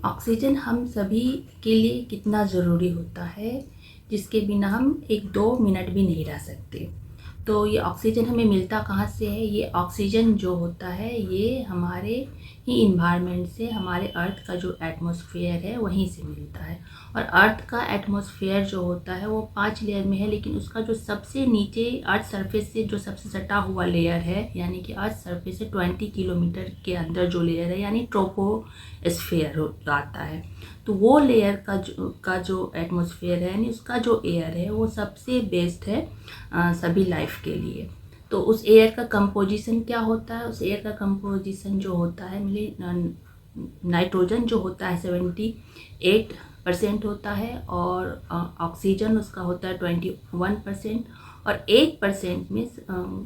Oxygen हम सभी के लिए कितना ज़रूरी होता है, जिसके बिना हम 1-2 मिनट भी नहीं रह सकते। तो ये ऑक्सीजन हमें मिलता कहाँ से है? ये ऑक्सीजन जो होता है ये हमारे ही इन्वायरमेंट से, हमारे अर्थ का जो एटमॉस्फेयर है वहीं से मिलता है। और अर्थ का एटमॉस्फेयर जो होता है वो 5 लेयर में है, लेकिन उसका जो सबसे नीचे अर्थ सरफेस से जो सबसे सटा हुआ लेयर है, यानी कि अर्थ सरफेस से 20 किलोमीटर के अंदर जो लेयर है, यानी ट्रोपोस्फेयर आता है। तो वो लेयर का जो एटमॉस्फेयर है, यानी उसका जो एयर है वो सबसे बेस्ट है सभी लाइफ के लिए। तो उस एयर का कंपोजिशन क्या होता है? उस एयर का कंपोजिशन जो होता है, नाइट्रोजन जो होता है 78% होता है, और ऑक्सीजन उसका होता है 21%, और 1% में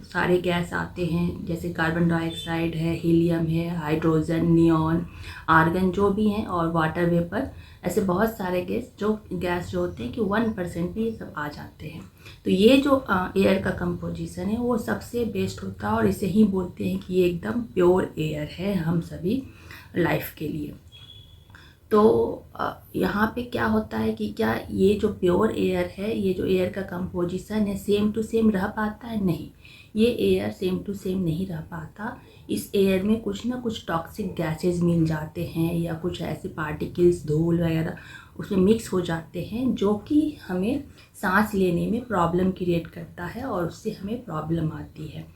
सारे गैस आते हैं, जैसे कार्बन डाइऑक्साइड है, हीलियम है, हाइड्रोजन, नियॉन, आर्गन जो भी हैं, और वाटर वेपर। ऐसे बहुत सारे गैस जो होते हैं कि 1% में ये सब आ जाते हैं। तो ये जो एयर का कंपोजिशन है वो सबसे बेस्ट होता है, और इसे ही बोलते हैं कि ये एकदम प्योर एयर है हम सभी लाइफ के लिए। तो यहाँ पे क्या होता है कि क्या ये जो प्योर एयर है, ये जो एयर का कंपोजिशन है, सेम टू सेम रह पाता है? नहीं, ये एयर सेम टू सेम नहीं रह पाता। इस एयर में कुछ ना कुछ टॉक्सिक गैसेस मिल जाते हैं, या कुछ ऐसे पार्टिकल्स, धूल वगैरह उसमें मिक्स हो जाते हैं, जो कि हमें सांस लेने में प्रॉब्लम क्रिएट करता है, और उससे हमें प्रॉब्लम आती है।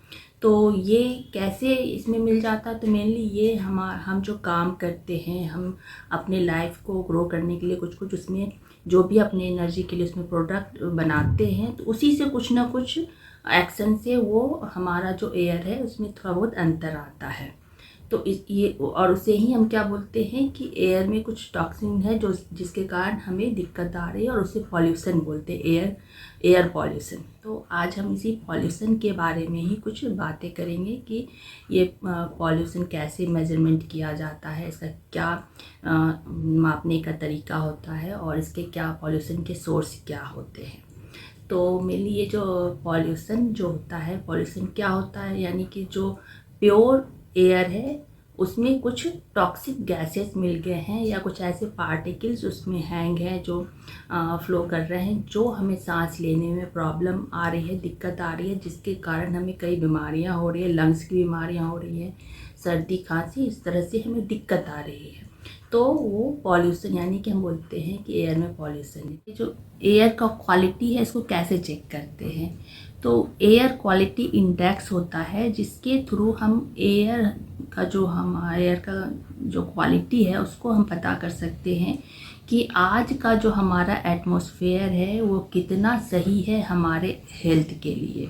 तो ये कैसे इसमें मिल जाता है? तो मेनली ये हम जो काम करते हैं, हम अपने लाइफ को ग्रो करने के लिए कुछ कुछ उसमें जो भी अपने एनर्जी के लिए उसमें प्रोडक्ट बनाते हैं, तो उसी से कुछ ना कुछ एक्शन से वो हमारा जो एयर है उसमें थोड़ा बहुत अंतर आता है। तो ये, और उसे ही हम क्या बोलते हैं कि एयर में कुछ टॉक्सिन है जो जिसके कारण हमें दिक्कत आ रही है, और उसे पॉल्यूशन बोलते हैं, एयर पॉल्यूशन। तो आज हम इसी पॉल्यूशन के बारे में ही कुछ बातें करेंगे कि ये पॉल्यूशन कैसे मेजरमेंट किया जाता है, इसका क्या मापने का तरीका होता है, और इसके क्या पॉल्यूशन के सोर्स क्या होते हैं। तो मेनली ये जो पॉल्यूशन जो होता है, पॉल्यूशन क्या होता है, यानी कि जो प्योर एयर है उसमें कुछ टॉक्सिक गैसेस मिल गए हैं, या कुछ ऐसे पार्टिकल्स उसमें हैंग हैं जो फ्लो कर रहे हैं, जो हमें सांस लेने में प्रॉब्लम आ रही है, दिक्कत आ रही है, जिसके कारण हमें कई बीमारियां हो रही है, लंग्स की बीमारियां हो रही है, सर्दी खांसी, इस तरह से हमें दिक्कत आ रही है। तो वो पॉल्यूशन, यानी कि हम बोलते हैं कि एयर में पॉल्यूशन है। जो एयर का क्वालिटी है इसको कैसे चेक करते हैं? तो एयर क्वालिटी इंडेक्स होता है, जिसके थ्रू हम एयर का जो क्वालिटी है उसको हम पता कर सकते हैं कि आज का जो हमारा एटमॉस्फेयर है वो कितना सही है हमारे हेल्थ के लिए।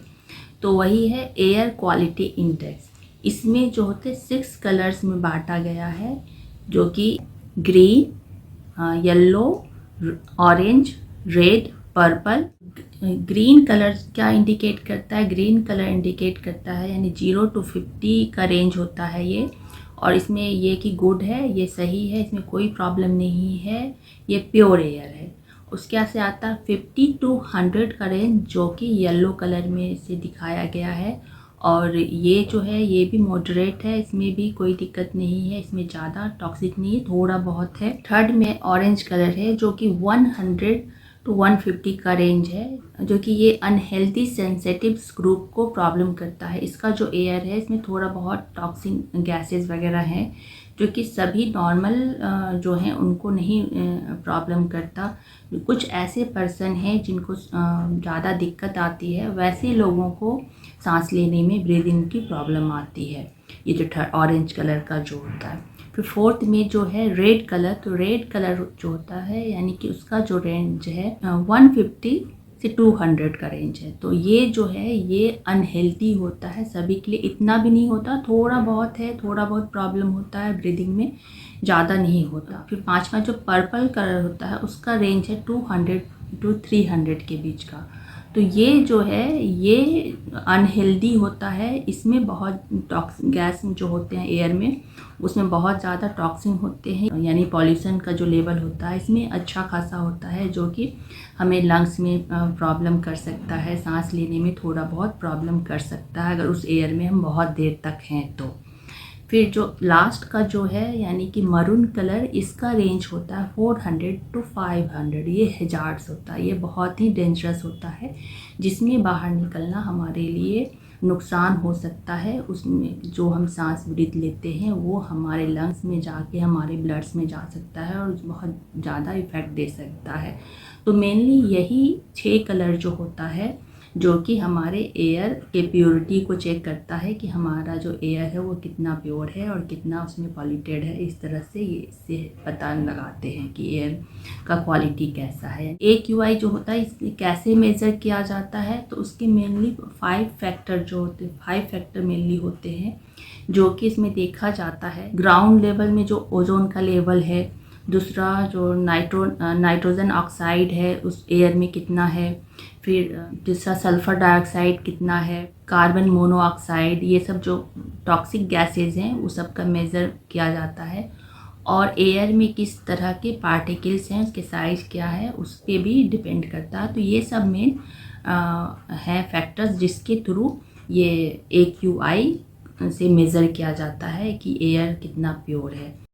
तो वही है एयर क्वालिटी इंडेक्स। इसमें जो होते 6 कलर्स में बांटा गया है, जो कि green, yellow, orange, red, purple. Green colour क्या इंडिकेट करता है? ग्रीन कलर इंडिकेट करता है, यानी 0 to 50 का रेंज होता है ये, और इसमें ये कि गुड है, ये सही है, इसमें कोई प्रॉब्लम नहीं है, ये प्योर एयर है। उसके से आता है 50 to 100 का रेंज, जो कि येलो कलर में से दिखाया गया है, और ये जो है ये भी मॉडरेट है, इसमें भी कोई दिक्कत नहीं है, इसमें ज़्यादा टॉक्सिक नहीं है, थोड़ा बहुत है। थर्ड में ऑरेंज कलर है, जो कि 100 to 150 का रेंज है, जो कि ये अनहेल्दी सेंसिटिव ग्रुप को प्रॉब्लम करता है। इसका जो एयर है इसमें थोड़ा बहुत टॉक्सिक गैसेस वगैरह हैं, जो कि सभी नॉर्मल जो हैं उनको नहीं प्रॉब्लम करता। कुछ ऐसे पर्सन हैं जिनको ज़्यादा दिक्कत आती है, वैसे लोगों को सांस लेने में ब्रीदिंग की प्रॉब्लम आती है, ये जो ऑरेंज कलर का जो होता है। फिर फोर्थ में जो है रेड कलर, तो रेड कलर जो होता है यानी कि उसका जो रेंज है 150 से 200 का रेंज है। तो ये जो है ये अनहेल्दी होता है सभी के लिए, इतना भी नहीं होता, थोड़ा बहुत है, थोड़ा बहुत प्रॉब्लम होता है ब्रीदिंग में, ज़्यादा नहीं होता। फिर पांचवा जो पर्पल कलर होता है उसका रेंज है 200 to 300 के बीच का। तो ये जो है ये अनहेल्दी होता है, इसमें बहुत गैस जो होते हैं एयर में उसमें बहुत ज़्यादा टॉक्सिन होते हैं, यानी पॉल्यूशन का जो लेवल होता है इसमें अच्छा खासा होता है, जो कि हमें लंग्स में प्रॉब्लम कर सकता है, सांस लेने में थोड़ा बहुत प्रॉब्लम कर सकता है अगर उस एयर में हम बहुत देर तक हैं। फिर जो लास्ट का जो है यानी कि मरून कलर, इसका रेंज होता है 400 to 500, ये हैजार्ड्स होता है। ये बहुत ही डेंजरस होता है, जिसमें बाहर निकलना हमारे लिए नुकसान हो सकता है। उसमें जो हम सांस ब्रीथ लेते हैं वो हमारे लंग्स में जाके हमारे ब्लड्स में जा सकता है और बहुत ज़्यादा इफ़ेक्ट दे सकता है। तो मेनली यही 6 कलर जो होता है जो कि हमारे एयर के प्योरिटी को चेक करता है कि हमारा जो एयर है वो कितना प्योर है और कितना उसमें पॉल्यूटेड है। इस तरह से ये इससे पता लगाते हैं कि एयर का क्वालिटी कैसा है। AQI जो होता है इसे कैसे मेज़र किया जाता है, तो उसके मेनली 5 फैक्टर जो होते हैं, 5 फैक्टर मेनली होते हैं जो कि इसमें देखा जाता है। ग्राउंड लेवल में जो ओजोन का लेवल है, दूसरा जो नाइट्रोजन ऑक्साइड है उस एयर में कितना है, फिर दूसरा सल्फ़र डाइऑक्साइड कितना है, कार्बन मोनोऑक्साइड, ये सब जो टॉक्सिक गैसेज हैं वो सब का मेज़र किया जाता है। और एयर में किस तरह के पार्टिकल्स हैं, उसके साइज़ क्या है, उस पर भी डिपेंड करता है। तो ये सब मेन है फैक्टर्स जिसके थ्रू ये AQI से मेज़र किया जाता है कि एयर कितना प्योर है।